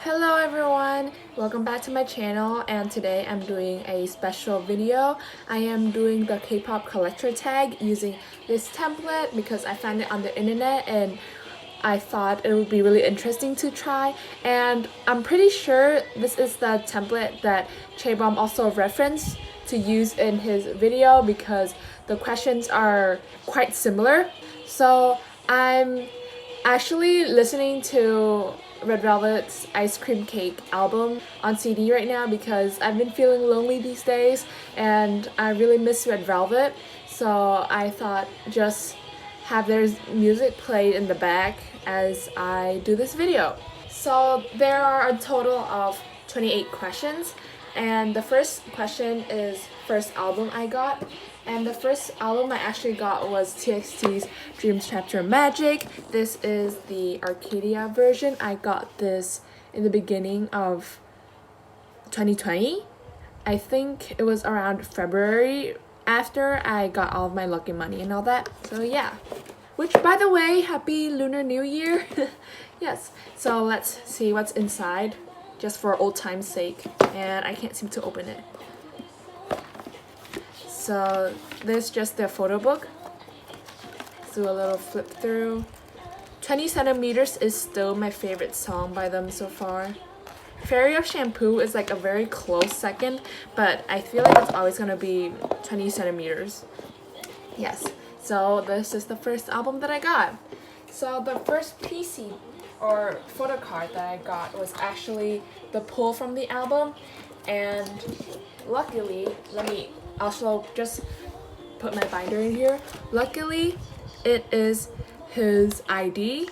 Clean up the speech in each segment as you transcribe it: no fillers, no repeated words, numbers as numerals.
Hello everyone, welcome back to my channel, and today I'm doing a special video. I am doing the K-pop collector tag using this template because I found it on the internet and I thought it would be really interesting to try, and I'm pretty sure this is the template that Chaebom also referenced to use in his video because the questions are quite similar. So I'm actually listening to Red Velvet's Ice Cream Cake album on CD right now because I've been feeling lonely these days and I really miss Red Velvet, so I thought just have their music played in the back as I do this video. So there are a total of 28 questions, and the first question is first album I got, and the first album I actually got was TXT's Dreams Chapter Magic. This is the Arcadia version. I got this in the beginning of 2020. I think it was around February after I got all of my lucky money and all that. So yeah. Which, by the way, happy Lunar New Year. Yes. So let's see what's inside just for old time's sake. And I can't seem to open it. So there's just the photo book. Let's do a little flip through. 20 Centimeters is still my favorite song by them so far. Fairy of Shampoo is like a very close second, but I feel like it's always gonna be 20 Centimeters. Yes, so this is the first album that I got. So the first PC or photo card that I got was actually the pull from the album, and luckily, let me also just put my binder in here. Luckily, it is his ID,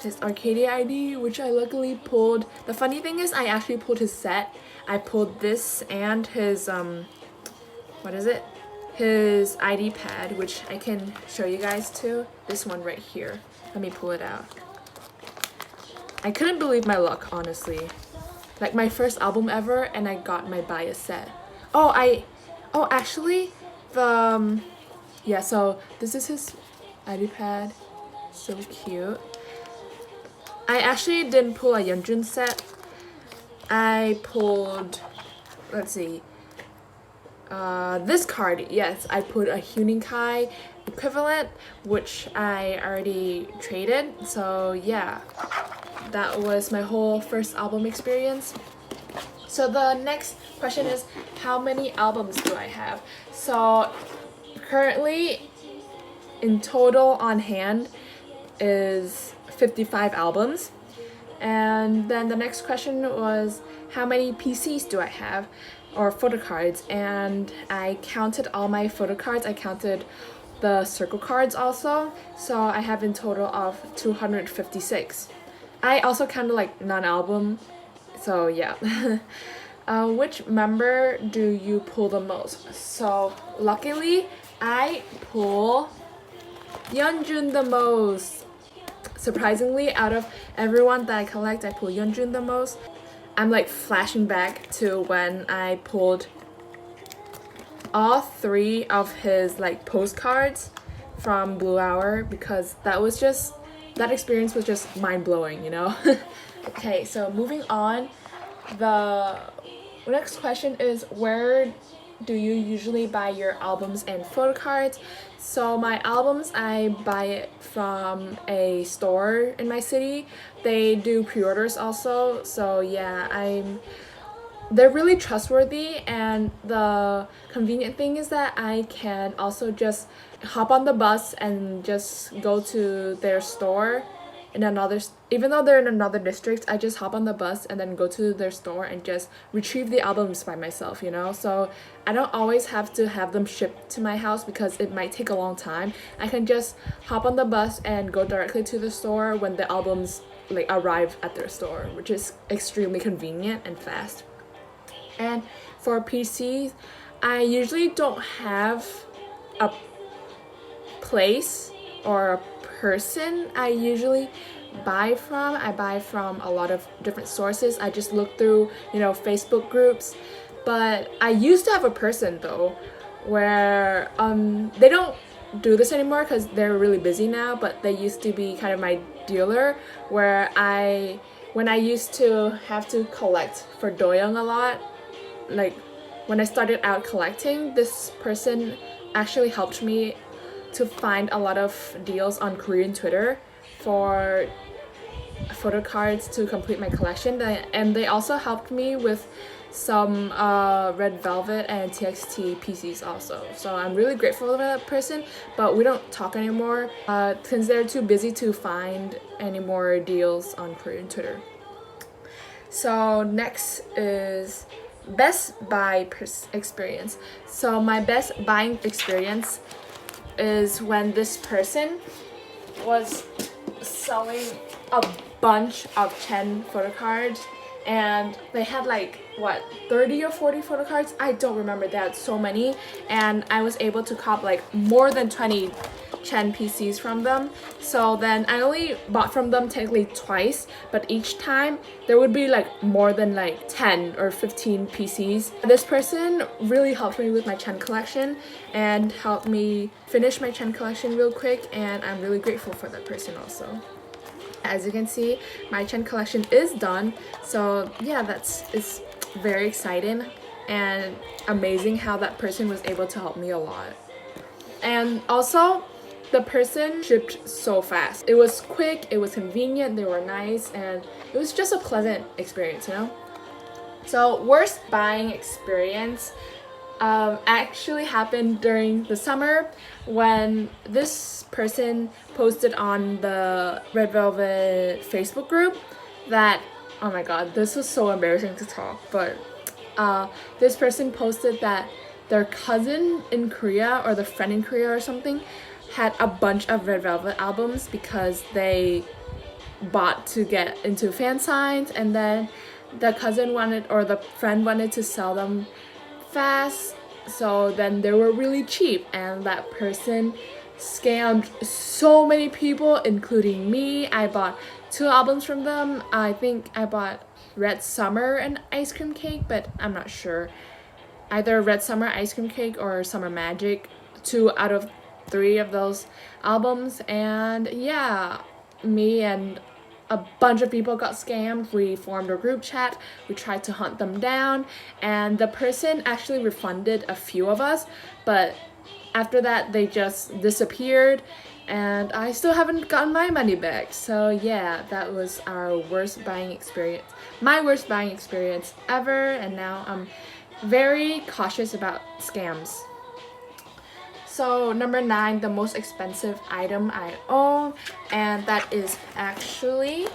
his Arcadia ID, which I luckily pulled. The funny thing is I actually pulled his set. I pulled this and his his ID pad, which I can show you guys too. This one right here. Let me pull it out. I couldn't believe my luck, honestly. Like my first album ever, and I got my bias set. Actually, yeah, so this is his ID pad. So cute. I actually didn't pull a Yeonjun set. I pulled, let's see, this card. Yes, I put a Huening equivalent, which I already traded. So yeah, that was my whole first album experience. So the next question is, how many albums do I have? So currently, in total on hand is 55 albums. And then the next question was, how many PCs do I have, or photo cards? And I counted all my photo cards. I counted the circle cards also. So I have in total of 256. I also counted like non-album. So yeah. Which member do you pull the most? So luckily, I pull Yeonjun the most. Surprisingly, out of everyone that I collect, I pull Yeonjun the most. I'm like flashing back to when I pulled all 3 of his like postcards from Blue Hour, because that experience was just mind-blowing, you know? Okay, so moving on. The next question is, where do you usually buy your albums and photo cards? So my albums, I buy it from a store in my city. They do pre-orders also, so yeah, they're really trustworthy, and the convenient thing is that I can also just hop on the bus and just go to their store in another, even though they're in another district, I just hop on the bus and then go to their store and just retrieve the albums by myself, you know? So I don't always have to have them shipped to my house because it might take a long time. I can just hop on the bus and go directly to the store when the albums like arrive at their store, which is extremely convenient and fast. And for PCs, I usually don't have a place or a person I usually buy from. I buy from a lot of different sources. I just look through, Facebook groups. But I used to have a person though, where they don't do this anymore because they're really busy now, but they used to be kind of my dealer, where when I used to have to collect for Doyoung a lot, like when I started out collecting, this person actually helped me to find a lot of deals on Korean Twitter for photo cards to complete my collection, and they also helped me with some Red Velvet and TXT PCs also. So I'm really grateful for that person, but we don't talk anymore since they're too busy to find any more deals on Korean Twitter. So next is best buy experience. So my best buying experience is when this person was selling a bunch of Chen photo cards, and they had like what 30 or 40 photo cards, I don't remember, they had so many, and I was able to cop like more than 20 Chen PCs from them. So then I only bought from them technically twice, but each time there would be like more than like 10 or 15 PCs. This person really helped me with my Chen collection and helped me finish my Chen collection real quick, and I'm really grateful for that person also. As you can see, my Chen collection is done. So yeah, it's very exciting and amazing how that person was able to help me a lot. And also, the person shipped so fast. It was quick, it was convenient, they were nice, and it was just a pleasant experience, you know? So worst buying experience actually happened during the summer when this person posted on the Red Velvet Facebook group that, oh my god, this was so embarrassing to talk, but this person posted that their cousin in Korea or the friend in Korea or something had a bunch of Red Velvet albums because they bought to get into fan signs, and then the cousin wanted or the friend wanted to sell them fast, so then they were really cheap, and that person scammed so many people, including me. I bought 2 albums from them. I think I bought Red Summer and Ice Cream Cake, but I'm not sure. Either Red Summer Ice Cream Cake or Summer Magic, 2 out of 3 of those albums. And yeah, me and a bunch of people got scammed. We formed a group chat, we tried to hunt them down, and the person actually refunded a few of us, but after that they just disappeared, and I still haven't gotten my money back. So yeah, that was our worst buying experience, my worst buying experience ever, and now I'm very cautious about scams. So number 9, the most expensive item I own, and that is actually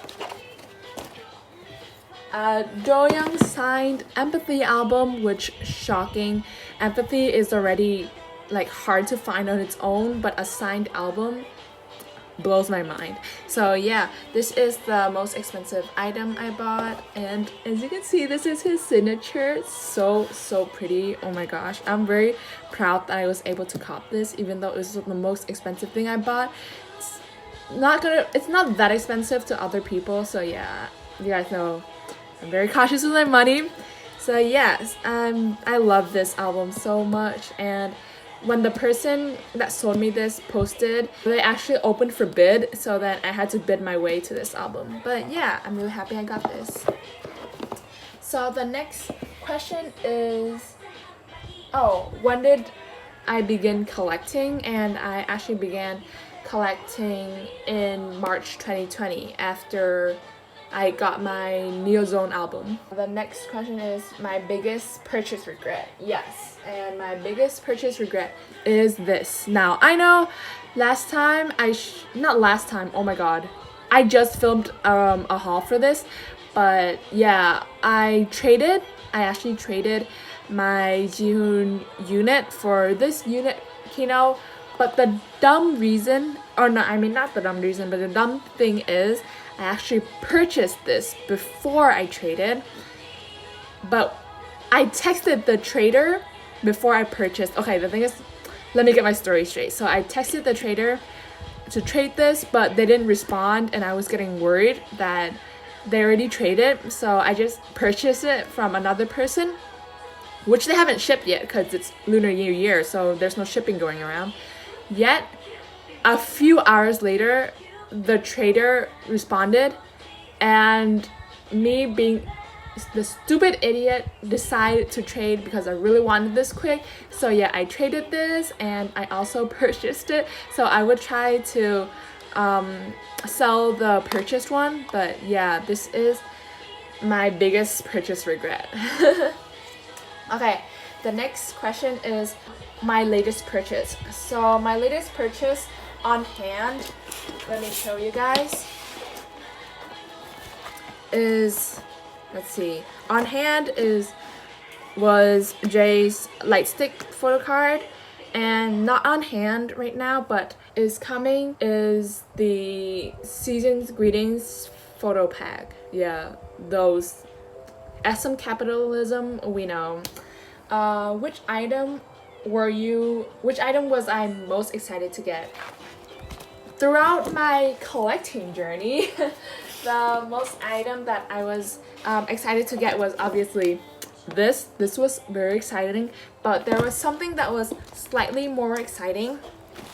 a Doyoung signed Empathy album, which, shocking, Empathy is already like hard to find on its own, but a signed album blows my mind. So yeah, this is the most expensive item I bought, and as you can see, this is his signature. So pretty. Oh my gosh, I'm very proud that I was able to cop this, even though it was the most expensive thing I bought. It's not that expensive to other people, so yeah, you guys know I'm very cautious with my money. So yes, I love this album so much, and when the person that sold me this posted, they actually opened for bid, so then I had to bid my way to this album. But yeah, I'm really happy I got this. So the next question is, when did I begin collecting? And I actually began collecting in March 2020 after I got my Neozone album. The next question is my biggest purchase regret. Yes, and my biggest purchase regret is this. Now, I know last time not last time, oh my god, I just filmed a haul for this, but yeah, I actually traded my Jihoon unit for this unit Kino, but the dumb reason, or no, I mean not the dumb reason, but the dumb thing is I actually purchased this before I traded, but I texted the trader before I purchased. Okay, the thing is, let me get my story straight. So I texted the trader to trade this, but they didn't respond, and I was getting worried that they already traded, so I just purchased it from another person, which they haven't shipped yet because it's Lunar New Year, so there's no shipping going around. Yet, a few hours later, the trader responded, and me being the stupid idiot decided to trade because I really wanted this quick. So yeah, I traded this and I also purchased it. So I would try to sell the purchased one, but yeah, this is my biggest purchase regret. Okay, the next question is my latest purchase. So my latest purchase on hand, let me show you guys, is, let's see, on hand was Jay's light stick photo card, and not on hand right now but is coming is the Season's Greetings photo pack. Yeah, those SM capitalism, we know. Which item was I most excited to get? Throughout my collecting journey, the most item that I was excited to get was obviously this. This was very exciting, but there was something that was slightly more exciting,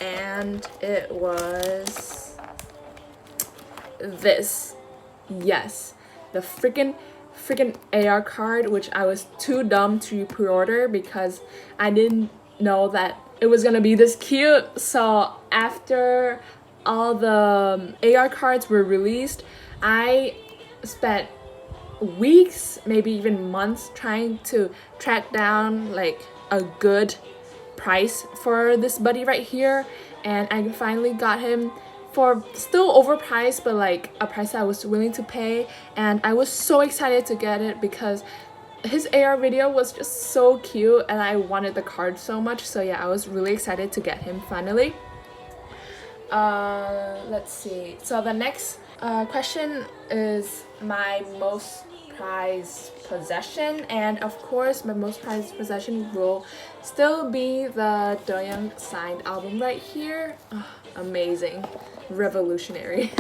and it was this. Yes, the freaking AR card, which I was too dumb to pre-order because I didn't know that it was gonna be this cute. So after all the AR cards were released, I spent weeks, maybe even months, trying to track down like a good price for this buddy right here, and I finally got him for still overpriced, but like a price I was willing to pay. And I was so excited to get it because his AR video was just so cute and I wanted the card so much. So yeah, I was really excited to get him finally. Let's see, so the next question is my most prized possession, and of course my most prized possession will still be the Doyoung signed album right here. Oh, amazing, revolutionary.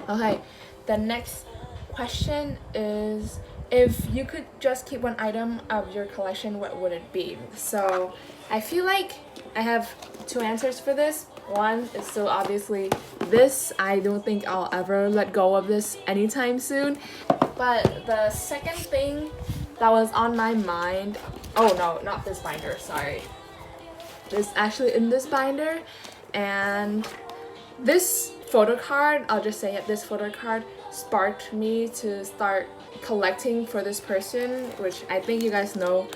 Okay, the next question is, if you could just keep one item of your collection, what would it be? So I feel like I have two answers for this. One is still obviously this. I don't think I'll ever let go of this anytime soon. But the second thing that was on my mind, oh no, not this binder, sorry. It's actually in this binder, and this photo card, I'll just say it, this photo card sparked me to start collecting for this person, which I think you guys know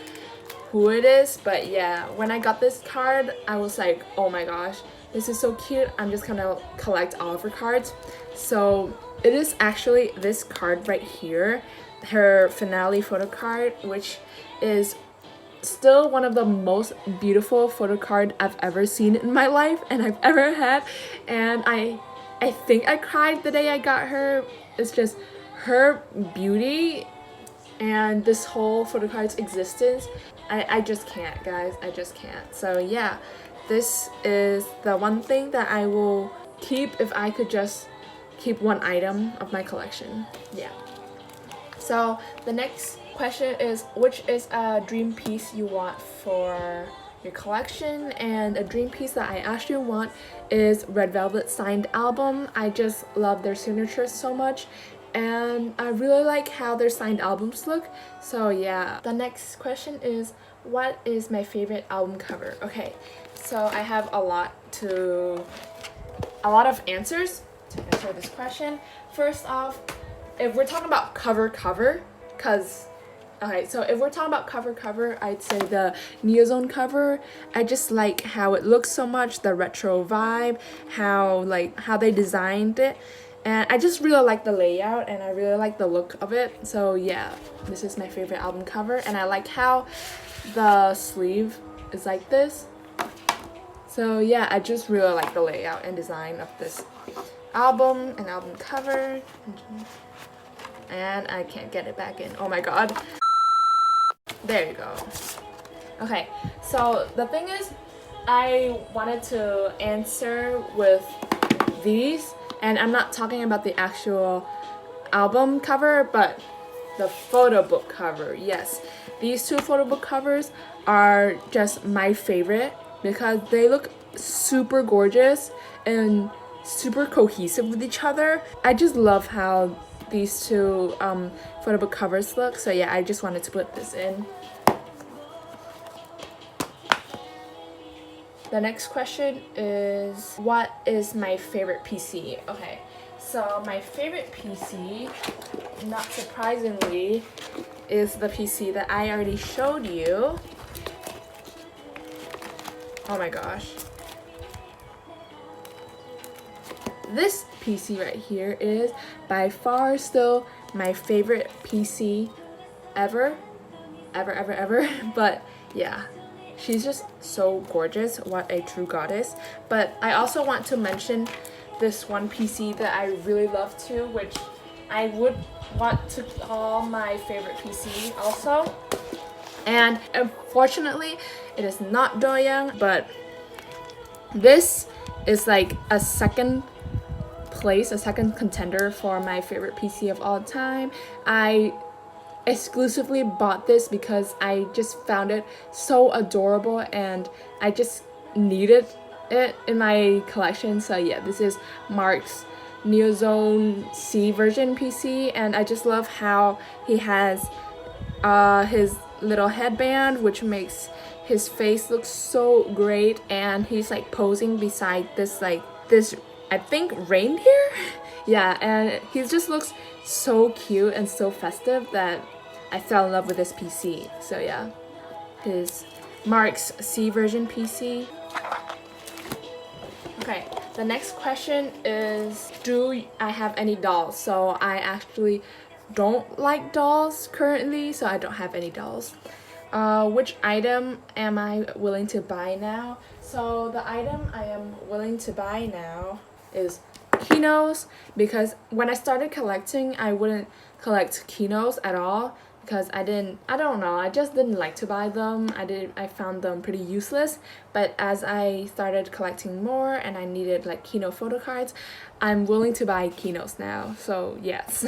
who it is. But yeah, when I got this card, I was like, oh my gosh, this is so cute, I'm just gonna collect all of her cards. So it is actually this card right here, her finale photo card, which is still one of the most beautiful photo card I've ever seen in my life and I've ever had. And I think I cried the day I got her. It's just her beauty and this whole photo card's existence. I just can't, guys, I just can't. So yeah, this is the one thing that I will keep if I could just keep one item of my collection. Yeah. So the next question is, which is a dream piece you want for your collection? And a dream piece that I actually want is Red Velvet signed album. I just love their signatures so much, and I really like how their signed albums look. So yeah. The next question is, what is my favorite album cover? Okay, so I have a lot of answers to answer this question. First off, if we're talking about cover, okay, so if we're talking about cover, I'd say the Neozone cover. I just like how it looks so much, the retro vibe, how they designed it, and I just really like the layout and I really like the look of it. So yeah, this is my favorite album cover, and I like how the sleeve is like this. So yeah, I just really like the layout and design of this album and album cover. And I can't get it back in. Oh my god. There you go. Okay, so the thing is, I wanted to answer with these, and I'm not talking about the actual album cover, but the photo book cover. Yes, these two photo book covers are just my favorite because they look super gorgeous, and super cohesive with each other. I just love how these two photo book covers look. So yeah, I just wanted to put this in. The next question is, what is my favorite PC? Okay, so my favorite PC, not surprisingly, is the PC that I already showed you. Oh my gosh. This PC right here is by far still my favorite PC ever. But yeah, she's just so gorgeous. What a true goddess. But I also want to mention this one PC that I really love too, which I would want to call my favorite PC also. And unfortunately, it is not Doyoung, but this is like a second contender for my favorite PC of all time. I exclusively bought this because I just found it so adorable and I just needed it in my collection. So yeah, this is Mark's Neozone C version PC, and I just love how he has his little headband, which makes his face look so great, and he's like posing beside this I think reindeer. Yeah, and he just looks so cute and so festive that I fell in love with this PC. So yeah, his Mark's C version PC. Okay, the next question is, do I have any dolls? So I actually don't like dolls currently, so I don't have any dolls. Which item am I willing to buy now? So the item I am willing to buy now is Kinos, because when I started collecting, I wouldn't collect Kinos at all because I don't know, I just didn't like to buy them. I found them pretty useless. But as I started collecting more and I needed like Kino photo cards, I'm willing to buy Kinos now. So yes.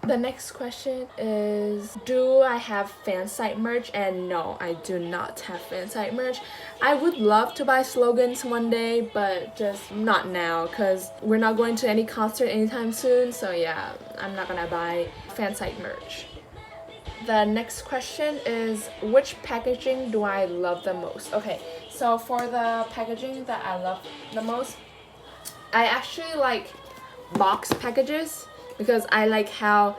The next question is, do I have fan site merch? And no, I do not have fan site merch. I would love to buy slogans one day, but just not now because we're not going to any concert anytime soon. So yeah, I'm not gonna buy fan site merch. The next question is, which packaging do I love the most? Okay, so for the packaging that I love the most, I actually like box packages, because I like how,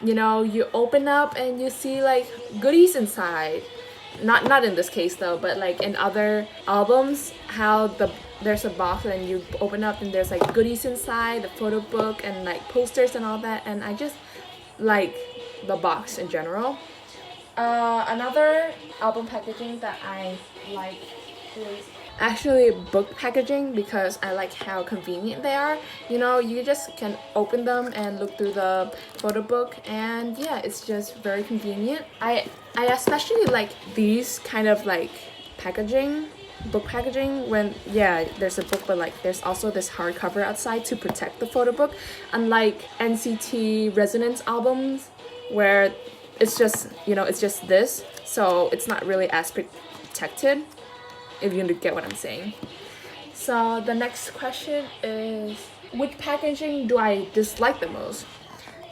you know, you open up and you see like goodies inside. Not in this case though, but like in other albums, how there's a box and you open up and there's like goodies inside, the photo book and like posters and all that, and I just like the box in general. Another album packaging that I like is actually book packaging, because I like how convenient they are. You know, you just can open them and look through the photo book, and yeah, it's just very convenient. I especially like these kind of like book packaging, when yeah, there's a book but like there's also this hardcover outside to protect the photo book, unlike NCT Resonance albums where it's just, you know, it's just this, so it's not really as protected, if you get what I'm saying. So the next question is, which packaging do I dislike the most?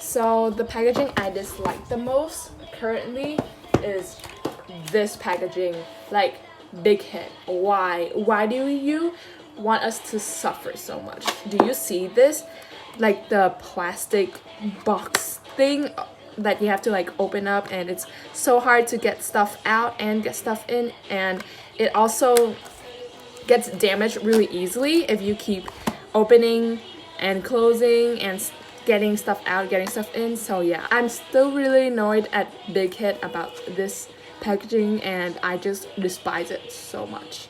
So the packaging I dislike the most currently is this packaging, like Big Hit. Why do you want us to suffer so much? Do you see this? Like the plastic box thing that you have to like open up, and it's so hard to get stuff out and get stuff in, and it also gets damaged really easily if you keep opening and closing and getting stuff out, getting stuff in. So yeah, I'm still really annoyed at Big Hit about this packaging, and I just despise it so much.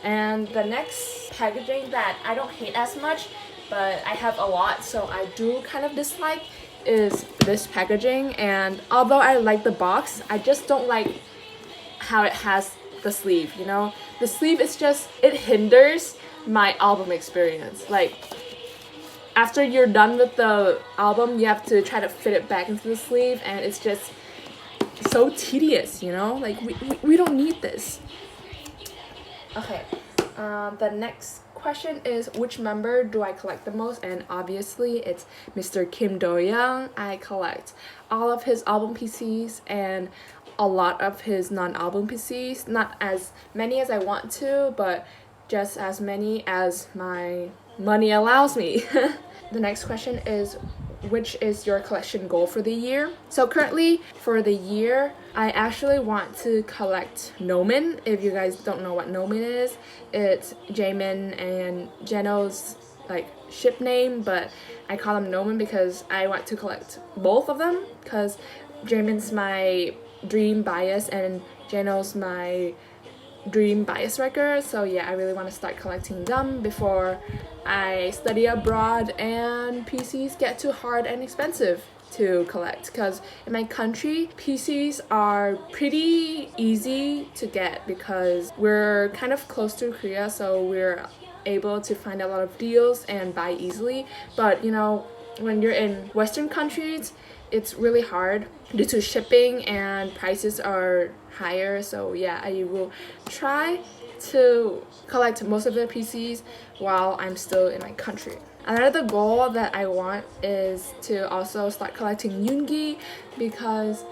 And the next packaging that I don't hate as much, but I have a lot, so I do kind of dislike, is this packaging. And although I like the box, I just don't like how it has the sleeve, you know? The sleeve is just, it hinders my album experience. Like, after you're done with the album, you have to try to fit it back into the sleeve, and it's just so tedious, you know? Like, we don't need this. Okay, the next question is, which member do I collect the most? And obviously it's Mr. Kim Do-young. I collect all of his album PCs and a lot of his non-album PCs. Not as many as I want to, but just as many as my money allows me. The next question is, which is your collection goal for the year? So currently for the year, I actually want to collect Nomin. If you guys don't know what Nomin is, it's Jaemin and Jeno's like ship name, but I call him Nomin because I want to collect both of them, because Jaemin's my dream bias and Jeno's my dream bias record. So yeah, I really want to start collecting them before I study abroad and PCs get too hard and expensive to collect, because in my country PCs are pretty easy to get because we're kind of close to Korea, so we're able to find a lot of deals and buy easily. But you know, when you're in Western countries, it's really hard due to shipping and prices are higher. So yeah, I will try to collect most of the PCs while I'm still in my country. Another goal that I want is to also start collecting Yoongi, because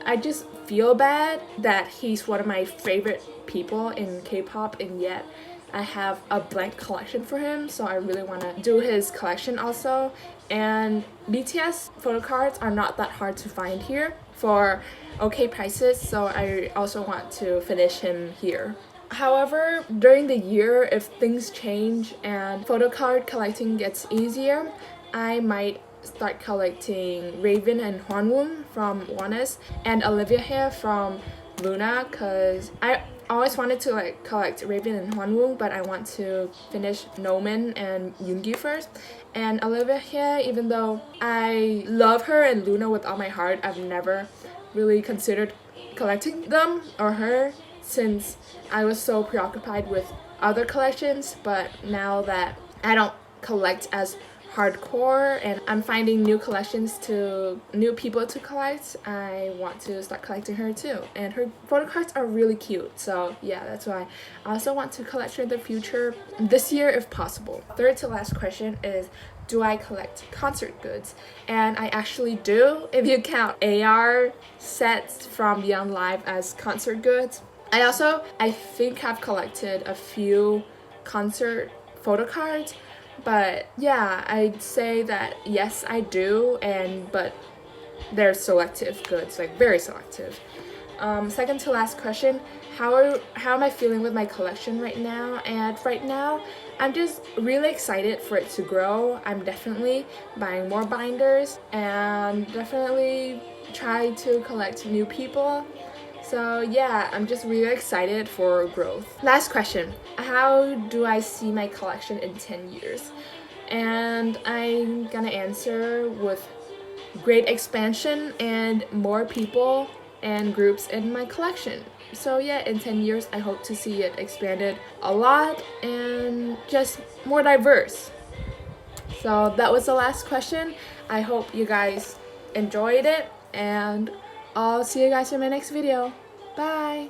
I just feel bad that he's one of my favorite people in K-pop, and yet I have a blank collection for him, so I really want to do his collection also. And BTS photo cards are not that hard to find here for okay prices, so I also want to finish him here. However, during the year, if things change and photo card collecting gets easier, I might start collecting Raven and Hwanwoong from ONEUS and Olivia Hye from Luna, because I always wanted to like collect Raven and Hwanwoong, but I want to finish Nomin and Yoongi first. And Olivia Hye, even though I love her and Luna with all my heart, I've never really considered collecting them or her, since I was so preoccupied with other collections. But now that I don't collect as hardcore and I'm finding new collections to new people to collect, I want to start collecting her too. And her photo cards are really cute, so yeah, that's why I also want to collect her in the future, this year if possible. Third to last question is, do I collect concert goods? And I actually do, if you count AR sets from Beyond Live as concert goods. I think have collected a few concert photo cards, but yeah, I'd say that yes, I do, but they're selective goods, like very selective. Second to last question, how am I feeling with my collection right now? And right now, I'm just really excited for it to grow. I'm definitely buying more binders and definitely try to collect new people. So yeah, I'm just really excited for growth. Last question, how do I see my collection in 10 years? And I'm gonna answer with great expansion and more people and groups in my collection. So yeah, in 10 years, I hope to see it expanded a lot and just more diverse. So that was the last question. I hope you guys enjoyed it, and I'll see you guys in my next video. Bye!